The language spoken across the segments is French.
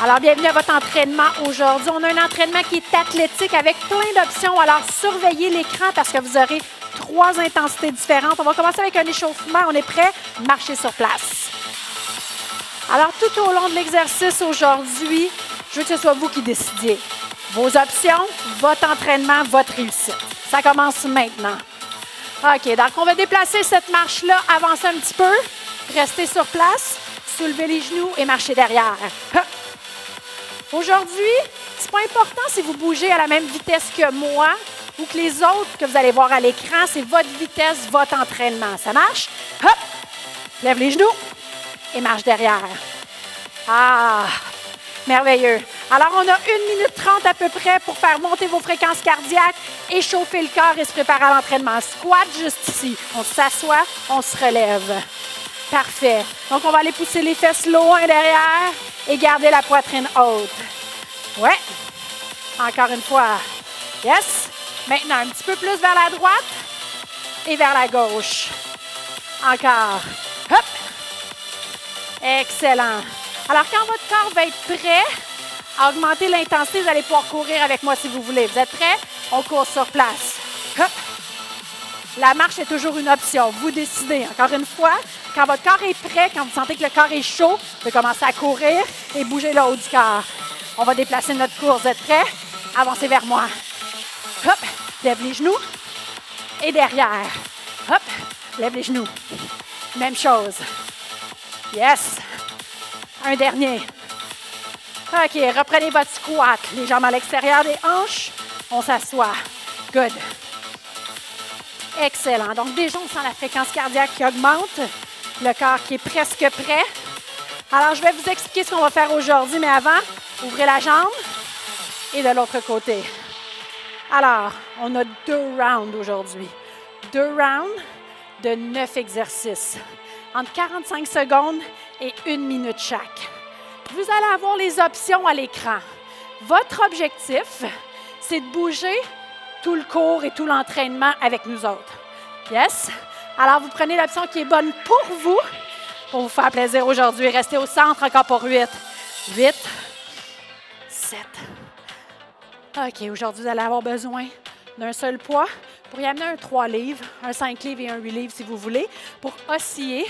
Alors, bienvenue à votre entraînement aujourd'hui. On a un entraînement qui est athlétique avec plein d'options. Alors, surveillez l'écran parce que vous aurez 3 intensités différentes. On va commencer avec un échauffement. On est prêt? Marchez sur place. Alors, tout au long de l'exercice aujourd'hui, je veux que ce soit vous qui décidiez. Vos options, votre entraînement, votre réussite. Ça commence maintenant. OK, donc on va déplacer cette marche-là, avancer un petit peu, rester sur place, soulever les genoux et marcher derrière. Hop. Aujourd'hui, c'est pas important si vous bougez à la même vitesse que moi ou que les autres que vous allez voir à l'écran. C'est votre vitesse, votre entraînement. Ça marche? Hop! Lève les genoux et marche derrière. Ah! Merveilleux. Alors, on a 1 minute 30 à peu près pour faire monter vos fréquences cardiaques, échauffer le corps et se préparer à l'entraînement. Squat juste ici. On s'assoit, on se relève. Parfait. Donc, on va aller pousser les fesses loin derrière et garder la poitrine haute. Ouais. Encore une fois. Yes. Maintenant, un petit peu plus vers la droite et vers la gauche. Encore. Hop. Excellent. Alors, quand votre corps va être prêt à augmenter l'intensité, vous allez pouvoir courir avec moi si vous voulez. Vous êtes prêts? On court sur place. Hop. La marche est toujours une option. Vous décidez. Encore une fois, quand votre corps est prêt, quand vous sentez que le corps est chaud, vous pouvez commencer à courir et bouger le haut du corps. On va déplacer notre course. Vous êtes prêts? Avancez vers moi. Hop. Lève les genoux. Et derrière. Hop. Lève les genoux. Même chose. Yes. Un dernier. OK. Reprenez votre squat. Les jambes à l'extérieur des hanches. On s'assoit. Good. Excellent. Donc, déjà, on sent la fréquence cardiaque qui augmente. Le corps qui est presque prêt. Alors, je vais vous expliquer ce qu'on va faire aujourd'hui, mais avant, ouvrez la jambe et de l'autre côté. Alors, on a 2 rounds aujourd'hui. 2 rounds de 9 exercices. Entre 45 secondes et 1 minute chaque. Vous allez avoir les options à l'écran. Votre objectif, c'est de bouger tout le cours et tout l'entraînement avec nous autres. Yes? Alors, vous prenez l'option qui est bonne pour vous faire plaisir aujourd'hui. Restez au centre encore pour 8. 8, 7. OK, aujourd'hui, vous allez avoir besoin d'un seul poids. Pour y amener un 3 livres, un 5 livres et un 8 livres si vous voulez, pour osciller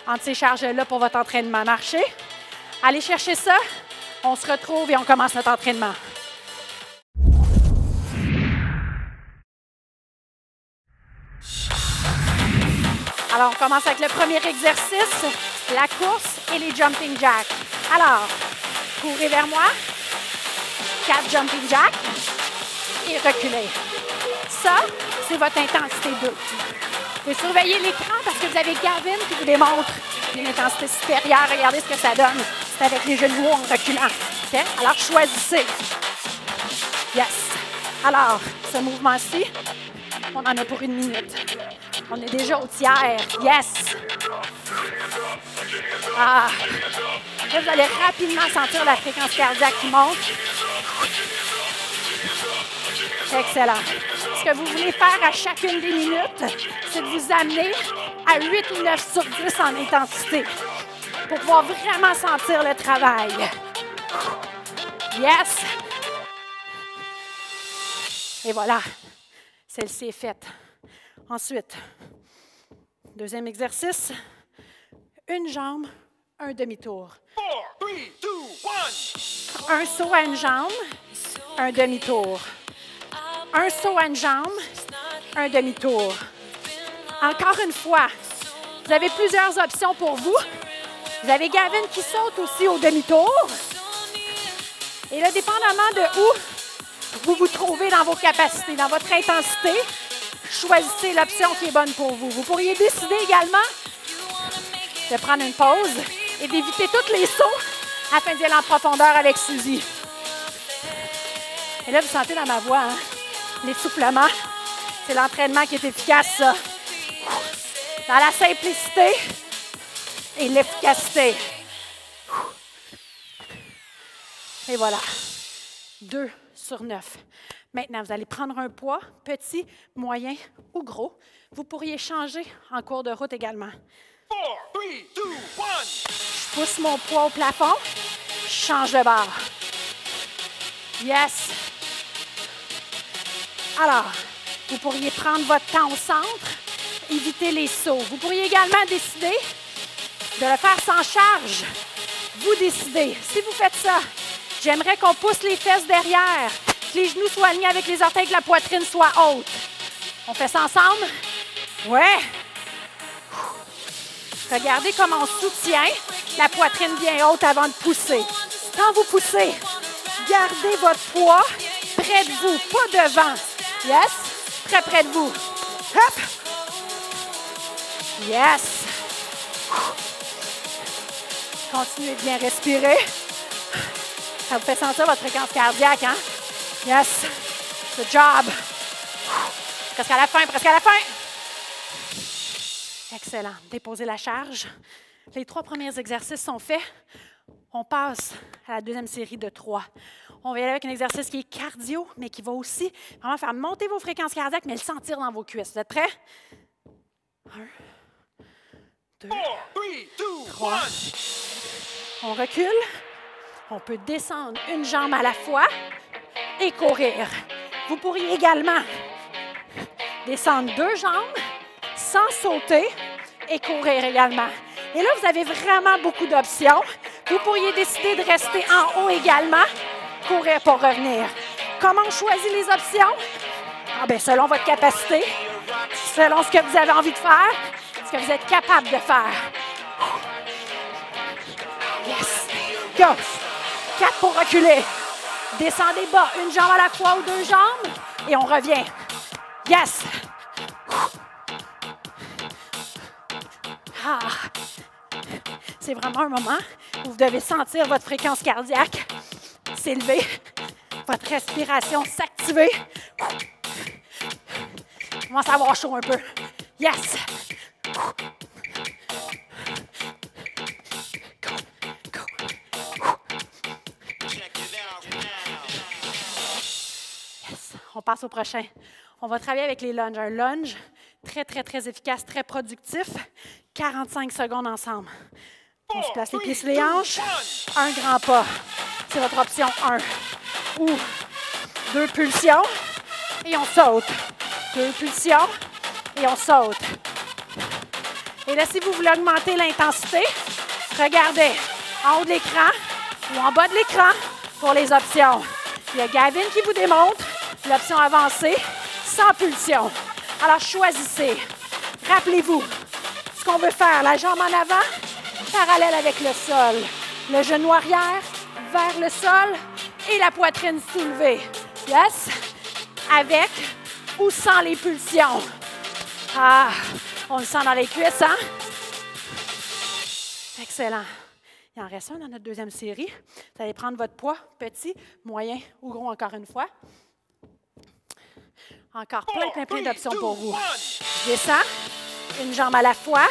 entre ces charges-là pour votre entraînement. Marchez. Allez chercher ça. On se retrouve et on commence notre entraînement. Alors, on commence avec le premier exercice, la course et les jumping jacks. Alors, courez vers moi. 4 jumping jacks et reculez. Ça, c'est votre intensité 2. Vous pouvez surveiller l'écran parce que vous avez Gavin qui vous démontre une intensité supérieure. Regardez ce que ça donne. C'est avec les genoux en reculant. Okay? Alors, choisissez. Yes. Alors, ce mouvement-ci, on en a pour 1 minute. On est déjà au tiers. Yes! Ah! Là, vous allez rapidement sentir la fréquence cardiaque qui monte. Excellent. Ce que vous voulez faire à chacune des minutes, c'est de vous amener à 8 ou 9 sur 10 en intensité pour pouvoir vraiment sentir le travail. Yes! Et voilà, celle-ci est faite. Ensuite, deuxième exercice, une jambe, un demi-tour. 4, 3, 2, 1. Un saut à une jambe, un demi-tour. Un saut à une jambe, un demi-tour. Encore une fois, vous avez plusieurs options pour vous. Vous avez Gavin qui saute aussi au demi-tour. Et là, dépendamment de où vous vous trouvez dans vos capacités, dans votre intensité, choisissez l'option qui est bonne pour vous. Vous pourriez décider également de prendre une pause et d'éviter tous les sauts afin d'y aller en profondeur avec Suzy. Et là, vous sentez dans ma voix, hein? L'essoufflement. C'est l'entraînement qui est efficace, ça. Dans la simplicité et l'efficacité. Et voilà. 2 sur 9. Maintenant, vous allez prendre un poids, petit, moyen ou gros. Vous pourriez changer en cours de route également. 4, 3, 2, 1. Je pousse mon poids au plafond change de barre. Yes. Alors, vous pourriez prendre votre temps au centre, éviter les sauts. Vous pourriez également décider de le faire sans charge. Vous décidez. Si vous faites ça, j'aimerais qu'on pousse les fesses derrière, que les genoux soient alignés avec les orteils, que la poitrine soit haute. On fait ça ensemble? Ouais. Regardez comment on soutient la poitrine bien haute avant de pousser. Quand vous poussez, gardez votre poids près de vous, pas devant. Yes? Très près de vous. Hop! Yes! Continuez de bien respirer. Ça vous fait sentir votre fréquence cardiaque, hein? Yes! Good job! Presque à la fin, presque à la fin! Excellent. Déposez la charge. Les 3 premiers exercices sont faits. On passe à la deuxième série de 3. On va y aller avec un exercice qui est cardio, mais qui va aussi vraiment faire monter vos fréquences cardiaques, mais le sentir dans vos cuisses. Vous êtes prêts? 1, 2, 3. On recule. On peut descendre une jambe à la fois et courir. Vous pourriez également descendre 2 jambes sans sauter et courir également. Et là, vous avez vraiment beaucoup d'options. Vous pourriez décider de rester en haut également, courir pour revenir. Comment on choisit les options? Ah bien, selon votre capacité, selon ce que vous avez envie de faire, ce que vous êtes capable de faire. Yes! Go! 4 pour reculer. Descendez bas, une jambe à la fois ou 2 jambes, et on revient. Yes! Ah! C'est vraiment un moment où vous devez sentir votre fréquence cardiaque s'élever, votre respiration s'activer. Commence à avoir chaud un peu. Yes! Go, go. Yes! On passe au prochain. On va travailler avec les lunges. Un lunge très, très, très efficace, très productif. 45 secondes ensemble. On se place les pieds sur les hanches. Un grand pas. C'est votre option 1. Ou 2 pulsions et on saute. 2 pulsions et on saute. Et là, si vous voulez augmenter l'intensité, regardez en haut de l'écran ou en bas de l'écran pour les options. Il y a Gavin qui vous démontre l'option avancée sans pulsion. Alors, choisissez. Rappelez-vous ce qu'on veut faire. La jambe en avant, parallèle avec le sol. Le genou arrière vers le sol et la poitrine soulevée. Yes? Avec ou sans les pulsions. Ah, on le sent dans les cuisses, hein? Excellent. Il en reste un dans notre deuxième série. Vous allez prendre votre poids, petit, moyen ou gros encore une fois. Encore plein d'options pour vous. Je descends, une jambe à la fois.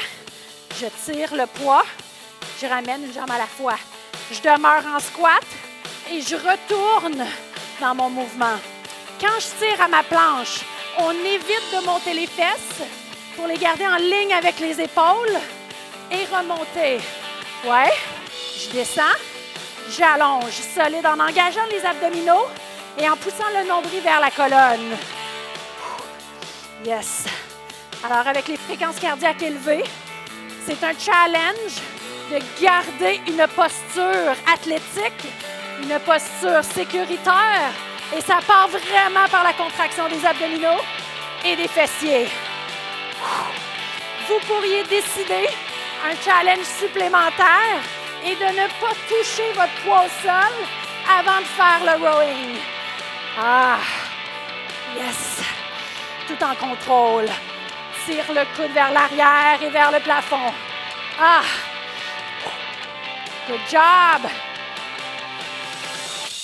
Je tire le poids. Je ramène une jambe à la fois. Je demeure en squat et je retourne dans mon mouvement. Quand je tire à ma planche, on évite de monter les fesses pour les garder en ligne avec les épaules et remonter. Ouais, je descends, j'allonge, solide en engageant les abdominaux et en poussant le nombril vers la colonne. Yes. Alors, avec les fréquences cardiaques élevées, c'est un challenge de garder une posture athlétique, une posture sécuritaire, et ça part vraiment par la contraction des abdominaux et des fessiers. Vous pourriez décider un challenge supplémentaire et de ne pas toucher votre poids au sol avant de faire le rowing. Ah, yes! Tout en contrôle. Tire le coude vers l'arrière et vers le plafond. Ah! Good job!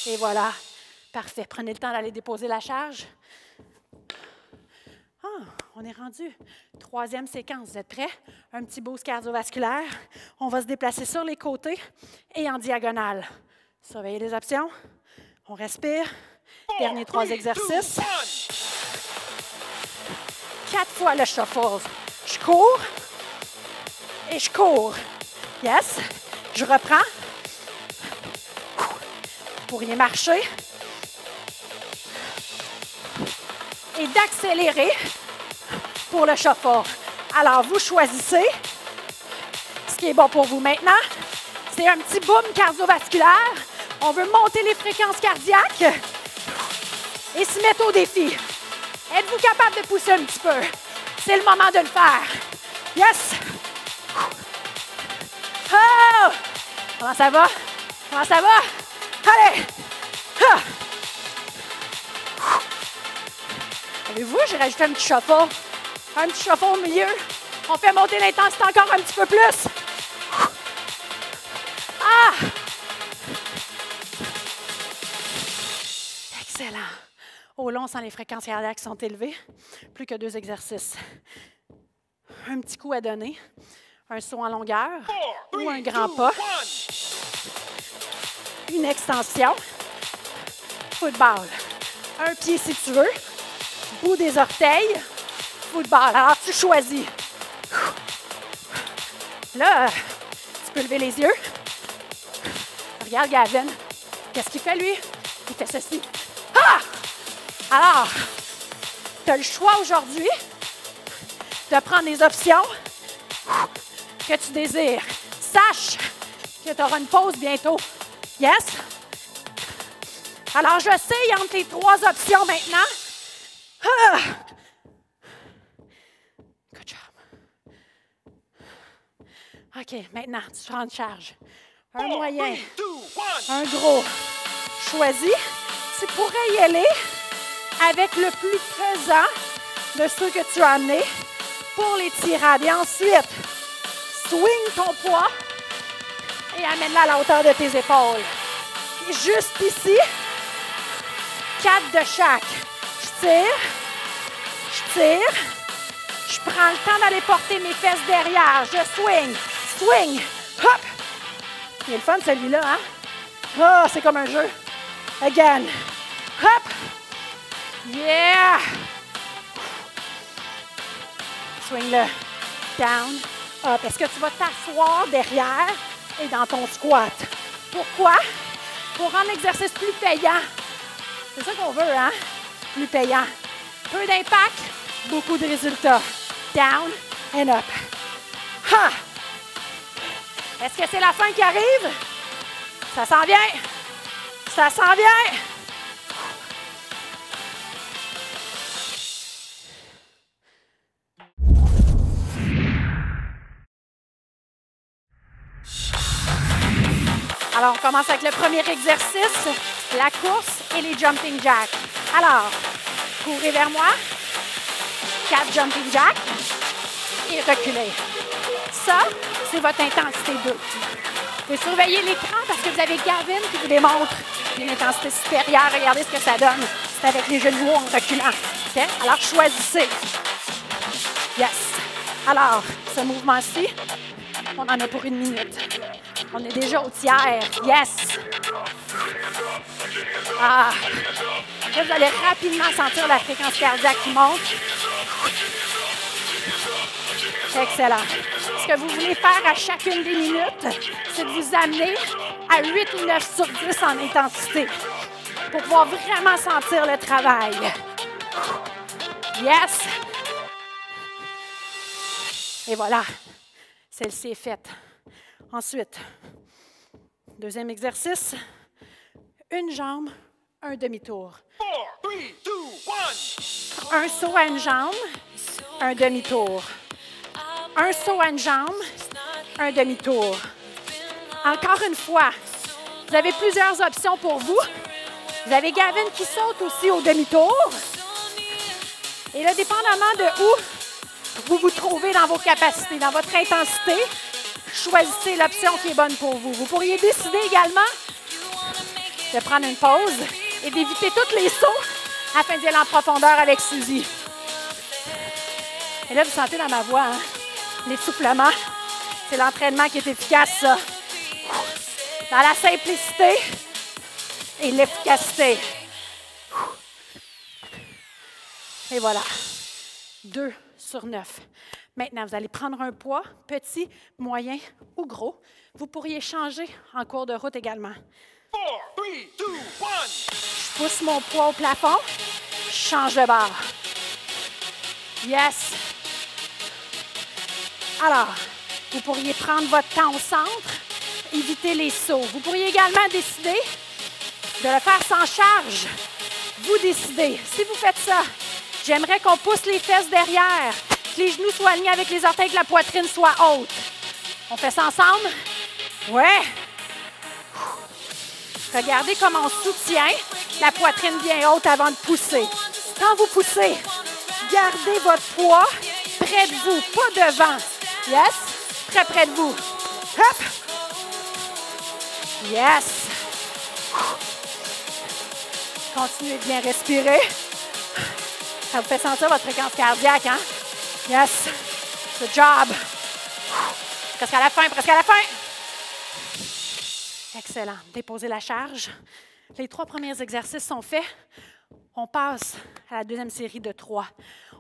Et voilà. Parfait. Prenez le temps d'aller déposer la charge. Ah, on est rendu. 3e séquence. Vous êtes prêts? Un petit boost cardiovasculaire. On va se déplacer sur les côtés et en diagonale. Surveillez les options. On respire. Dernier 3 exercices. 4 fois le shuffle. Je cours et je cours. Yes. Je reprends. pourriez marcher et d'accélérer pour le shuffle. Alors, vous choisissez ce qui est bon pour vous. Maintenant, c'est un petit boom cardiovasculaire. On veut monter les fréquences cardiaques et se mettre au défi. Êtes-vous capable de pousser un petit peu? C'est le moment de le faire. Yes! Oh! Comment ça va? Comment ça va? Allez! Ah! Avez-vous, j'ai rajouté un petit shuffle. Un petit shuffle au milieu. On fait monter l'intensité encore un petit peu plus. Ah! Excellent. Au long, sans les fréquences cardiaques sont élevées. Plus que 2 exercices. Un petit coup à donner. Un saut en longueur ou un grand pas. Une extension. Football. Un pied si tu veux. Bout des orteils. Football. Alors, tu choisis. Là, tu peux lever les yeux. Regarde Gavin. Qu'est-ce qu'il fait, lui? Il fait ceci. Ah! Alors, tu as le choix aujourd'hui de prendre les options que tu désires. Sache que tu auras une pause bientôt. Yes? Alors, je sais entre les 3 options maintenant. Ah! Good job. OK, maintenant, tu prends une charge. Un moyen, un gros. Choisis. Tu pourrais y aller avec le plus pesant de ceux que tu as amenés pour les tirades. Et ensuite, swing ton poids et amène-le à la hauteur de tes épaules. Et juste ici, 4 de chaque. Je tire, je prends le temps d'aller porter mes fesses derrière. Je swing, hop. Il est le fun celui-là, hein? Oh, c'est comme un jeu. Again, hop. Yeah! Swing-le. Down, up. Est-ce que tu vas t'asseoir derrière et dans ton squat? Pourquoi? Pour rendre l'exercice plus payant. C'est ça qu'on veut, hein? Plus payant. Peu d'impact, beaucoup de résultats. Down and up. Ha! Est-ce que c'est la fin qui arrive? Ça s'en vient. Ça s'en vient. Alors, on commence avec le premier exercice, la course et les jumping jacks. Alors, courez vers moi, 4 jumping jacks et reculez. Ça, c'est votre intensité 2. Vous pouvez surveiller l'écran parce que vous avez Gavin qui vous démontre une intensité supérieure. Regardez ce que ça donne. C'est avec les genoux en reculant. Okay? Alors, choisissez. Yes. Alors, ce mouvement-ci, on en a pour 1 minute. On est déjà au tiers. Yes! Ah! Là, vous allez rapidement sentir la fréquence cardiaque qui monte. Excellent. Ce que vous voulez faire à chacune des minutes, c'est de vous amener à 8 ou 9 sur 10 en intensité pour pouvoir vraiment sentir le travail. Yes! Et voilà, celle-ci est faite. Ensuite, deuxième exercice, une jambe, un demi-tour. 4, 3, 2, 1. Un saut à une jambe, un demi-tour. Un saut à une jambe, un demi-tour. Encore une fois, vous avez plusieurs options pour vous. Vous avez Gavin qui saute aussi au demi-tour. Et là, dépendamment de où vous vous trouvez dans vos capacités, dans votre intensité, choisissez l'option qui est bonne pour vous. Vous pourriez décider également de prendre une pause et d'éviter tous les sauts afin d'y aller en profondeur avec Suzy. Et là, vous sentez dans ma voix, hein? L'essoufflement. C'est l'entraînement qui est efficace, ça. Dans la simplicité et l'efficacité. Et voilà. 2 sur 9. Maintenant, vous allez prendre un poids, petit, moyen ou gros. Vous pourriez changer en cours de route également. 4, 3, 2, 1. Je pousse mon poids au plafond. Je change de barre. Yes. Alors, vous pourriez prendre votre temps au centre, éviter les sauts. Vous pourriez également décider de le faire sans charge. Vous décidez. Si vous faites ça, j'aimerais qu'on pousse les fesses derrière, que les genoux soient alignés avec les orteils, que la poitrine soit haute. On fait ça ensemble? Ouais. Regardez comment on soutient la poitrine bien haute avant de pousser. Quand vous poussez, gardez votre poids près de vous, pas devant. Yes? Très près de vous. Hop! Yes! Continuez de bien respirer. Ça vous fait sentir votre fréquence cardiaque, hein? Yes! Good job! Presque à la fin, presque à la fin! Excellent. Déposez la charge. Les 3 premiers exercices sont faits. On passe à la deuxième série de 3.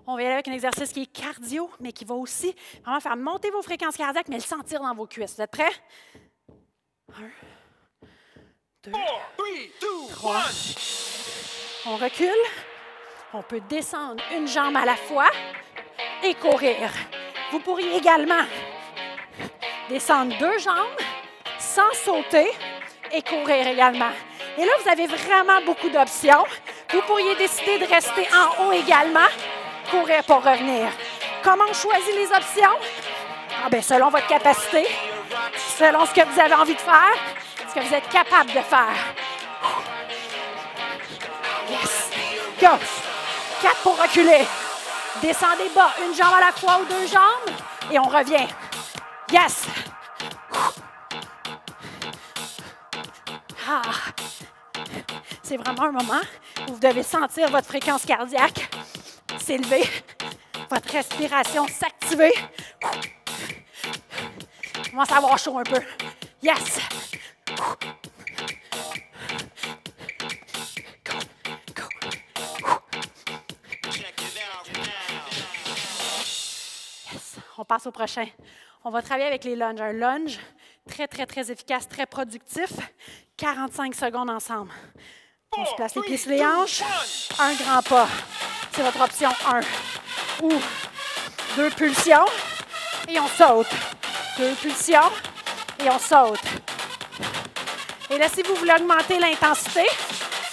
On va y aller avec un exercice qui est cardio, mais qui va aussi vraiment faire monter vos fréquences cardiaques, mais le sentir dans vos cuisses. Vous êtes prêts? 1, 2, 3. On recule. On peut descendre une jambe à la fois et courir. Vous pourriez également descendre 2 jambes sans sauter et courir également. Et là, vous avez vraiment beaucoup d'options. Vous pourriez décider de rester en haut également, courir pour revenir. Comment on choisit les options? Ah bien, selon votre capacité, selon ce que vous avez envie de faire, ce que vous êtes capable de faire. Yes! Go! 4 pour reculer. Descendez bas, une jambe à la fois ou 2 jambes, et on revient. Yes! Ah! C'est vraiment un moment où vous devez sentir votre fréquence cardiaque s'élever, votre respiration s'activer. Je commence à avoir chaud un peu. Yes! Go, go. Yes! On passe au prochain. On va travailler avec les lunges. Un lunge très, très, très efficace, très productif. 45 secondes ensemble. On se place les pieds sur les hanches. Un grand pas. C'est votre option 1. Ou 2 pulsions et on saute. 2 pulsions et on saute. Et là, si vous voulez augmenter l'intensité,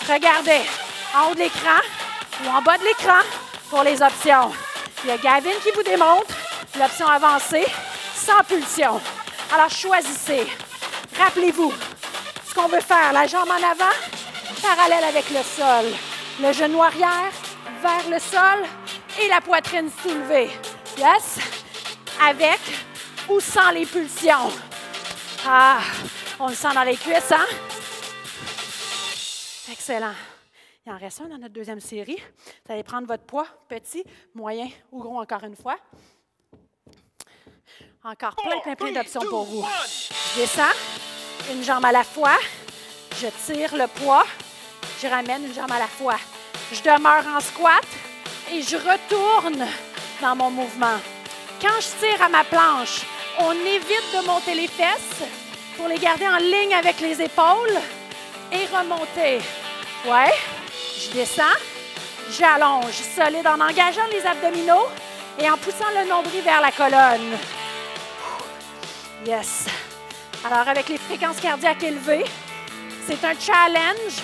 regardez en haut de l'écran ou en bas de l'écran pour les options. Il y a Gavin qui vous démontre l'option avancée sans pulsion. Alors, choisissez. Rappelez-vous ce qu'on veut faire. La jambe en avant, parallèle avec le sol. Le genou arrière vers le sol et la poitrine soulevée. Yes? Avec ou sans les pulsions. Ah, on le sent dans les cuisses, hein? Excellent. Il en reste un dans notre deuxième série. Vous allez prendre votre poids, petit, moyen ou gros encore une fois. Encore plein d'options pour vous. Je descends, une jambe à la fois. Je tire le poids. Je ramène une jambe à la fois. Je demeure en squat et je retourne dans mon mouvement. Quand je tire à ma planche, on évite de monter les fesses pour les garder en ligne avec les épaules et remonter. Ouais, je descends, j'allonge, solide en engageant les abdominaux et en poussant le nombril vers la colonne. Yes. Alors, avec les fréquences cardiaques élevées, c'est un challenge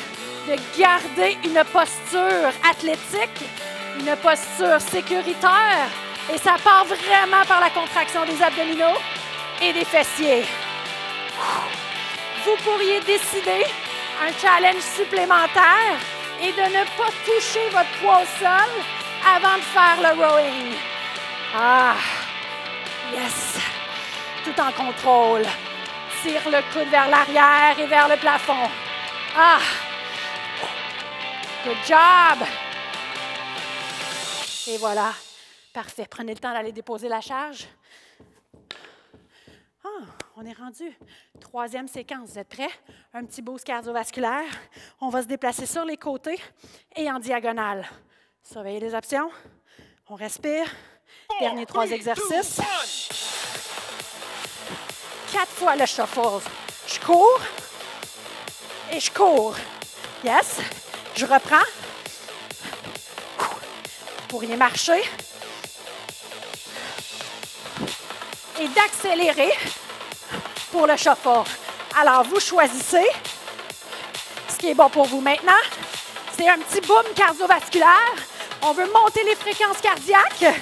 de garder une posture athlétique, une posture sécuritaire, et ça part vraiment par la contraction des abdominaux et des fessiers. Vous pourriez décider un challenge supplémentaire et de ne pas toucher votre poids au sol avant de faire le rowing. Ah, yes! Tout en contrôle. Tire le coude vers l'arrière et vers le plafond. Ah! Good job! Et voilà. Parfait. Prenez le temps d'aller déposer la charge. Ah, on est rendu. 3e séquence. Vous êtes prêts? Un petit boost cardiovasculaire. On va se déplacer sur les côtés et en diagonale. Surveillez les options. On respire. Dernier 3 exercices. 4 fois le shuffle. Je cours. Et je cours. Yes. Je reprends. Vous pourriez marcher. Et d'accélérer pour le shuffle. Alors, vous choisissez ce qui est bon pour vous maintenant. C'est un petit boom cardiovasculaire. On veut monter les fréquences cardiaques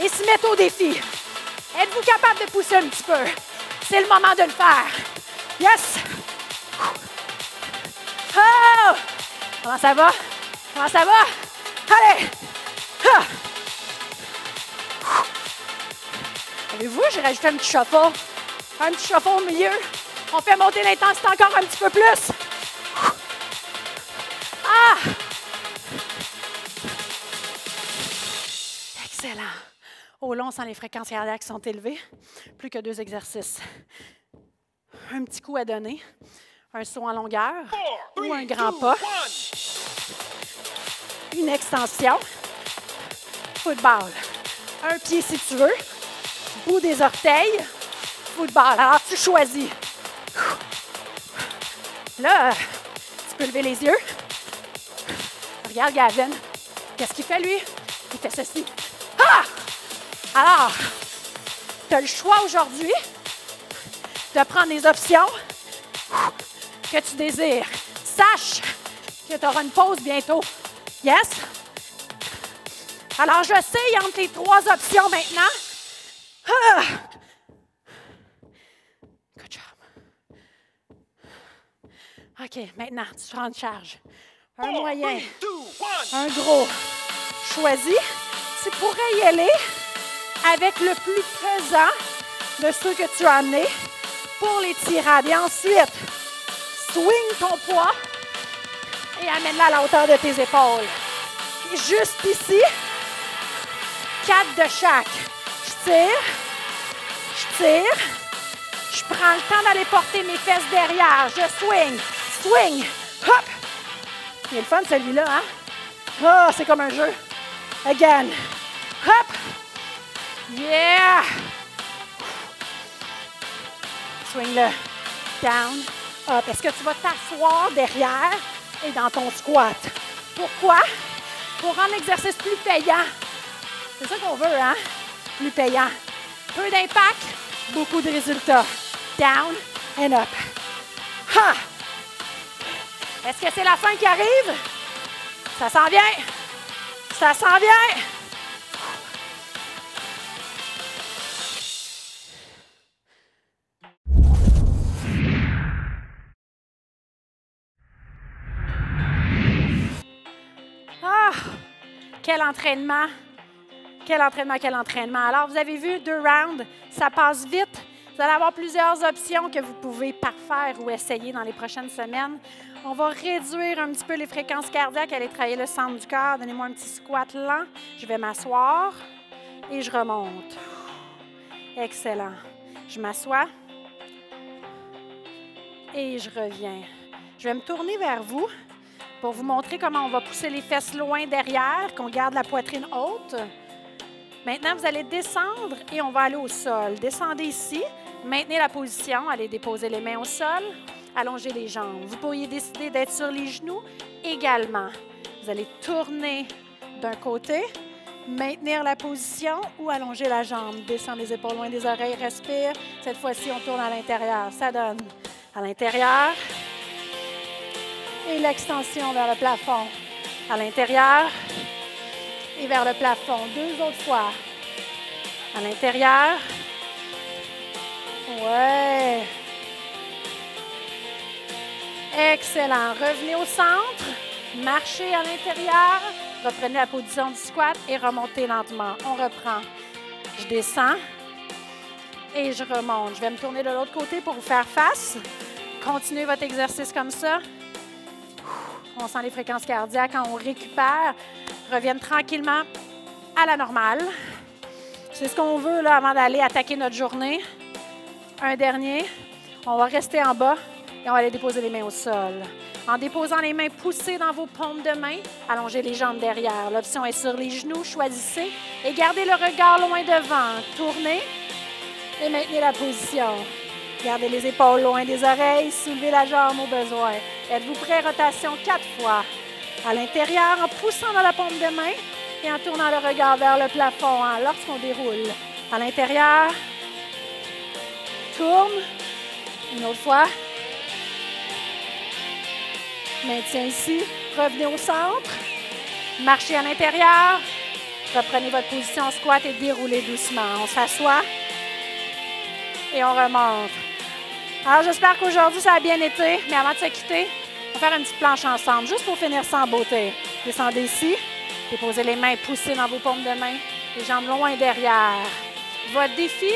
et se mettre au défi. Êtes-vous capable de pousser un petit peu? C'est le moment de le faire. Yes! Oh! Comment ça va? Comment ça va? Allez! Ah! Avez-vous, j'ai rajouté un petit shuffle. Un petit shuffle au milieu. On fait monter l'intensité encore un petit peu plus. Ah! Excellent. Au long, sans les fréquences cardiaques sont élevées. Plus que 2 exercices. Un petit coup à donner. Un saut en longueur ou un grand pas. Une extension. Football. Un pied si tu veux. Bout des orteils. Football. Alors, tu choisis. Là, tu peux lever les yeux. Regarde Gavin. Qu'est-ce qu'il fait, lui? Il fait ceci. Ah! Alors, tu as le choix aujourd'hui de prendre les options que tu désires. Sache que tu auras une pause bientôt. Yes? Alors, je sais entre les 3 options maintenant. Ah! Good job. OK, maintenant, tu prends une charge. Un moyen, un gros. Choisis. Tu pourrais y aller avec le plus pesant de ceux que tu as amenés pour les tirades. Et ensuite, swing ton poids et amène-la à la hauteur de tes épaules. Et juste ici, 4 de chaque. Je tire, je prends le temps d'aller porter mes fesses derrière. Je swing, hop. Il est le fun celui-là, hein? Oh, c'est comme un jeu. Again, hop. Yeah! Swing-le. Down, up. Est-ce que tu vas t'asseoir derrière et dans ton squat? Pourquoi? Pour rendre l'exercice plus payant. C'est ça qu'on veut, hein? Plus payant. Peu d'impact, beaucoup de résultats. Down and up. Ha! Est-ce que c'est la fin qui arrive? Ça s'en vient. Ça s'en vient. Ah! Quel entraînement! Quel entraînement, quel entraînement. Alors, vous avez vu 2 rounds, ça passe vite. Vous allez avoir plusieurs options que vous pouvez parfaire ou essayer dans les prochaines semaines. On va réduire un petit peu les fréquences cardiaques, aller travailler le centre du corps. Donnez-moi un petit squat lent. Je vais m'asseoir et je remonte. Excellent. Je m'assois et je reviens. Je vais me tourner vers vous pour vous montrer comment on va pousser les fesses loin derrière, qu'on garde la poitrine haute. Maintenant, vous allez descendre et on va aller au sol. Descendez ici, maintenez la position, allez déposer les mains au sol, allongez les jambes. Vous pourriez décider d'être sur les genoux également. Vous allez tourner d'un côté, maintenir la position ou allonger la jambe. Descendre les épaules loin des oreilles, respire. Cette fois-ci, on tourne à l'intérieur. Ça donne à l'intérieur et l'extension vers le plafond. À l'intérieur et vers le plafond. 2 autres fois. À l'intérieur. Ouais. Excellent. Revenez au centre. Marchez à l'intérieur. Reprenez la position du squat et remontez lentement. On reprend. Je descends et je remonte. Je vais me tourner de l'autre côté pour vous faire face. Continuez votre exercice comme ça. On sent les fréquences cardiaques quand on récupère. Reviennent tranquillement à la normale. C'est ce qu'on veut là, avant d'aller attaquer notre journée. Un dernier. On va rester en bas et on va aller déposer les mains au sol. En déposant les mains, poussez dans vos paumes de main. Allongez les jambes derrière. L'option est sur les genoux. Choisissez et gardez le regard loin devant. Tournez et maintenez la position. Gardez les épaules loin des oreilles, soulevez la jambe au besoin. Êtes-vous prêt? Rotation 4 fois. À l'intérieur, en poussant dans la paume de main et en tournant le regard vers le plafond lorsqu'on déroule. À l'intérieur, tourne. Une autre fois. Maintien ici. Revenez au centre. Marchez à l'intérieur. Reprenez votre position squat et déroulez doucement. On s'assoit et on remonte. Alors, j'espère qu'aujourd'hui, ça a bien été. Mais avant de se quitter, on va faire une petite planche ensemble, juste pour finir sans beauté. Descendez ici. Déposez les mains, poussez dans vos paumes de main. Les jambes loin derrière. Votre défi,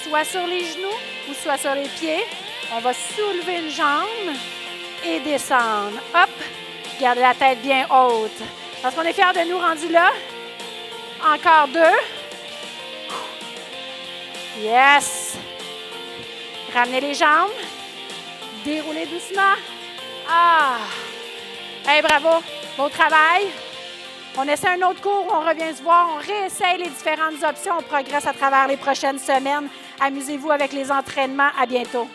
soit sur les genoux ou soit sur les pieds. On va soulever une jambe et descendre. Hop! Gardez la tête bien haute. Parce qu'on est fiers de nous rendus là. Encore 2. Yes! Ramenez les jambes. Déroulez doucement. Hey, bravo! Bon travail. On essaie un autre cours, on revient se voir, on réessaye les différentes options, on progresse à travers les prochaines semaines. Amusez-vous avec les entraînements. À bientôt.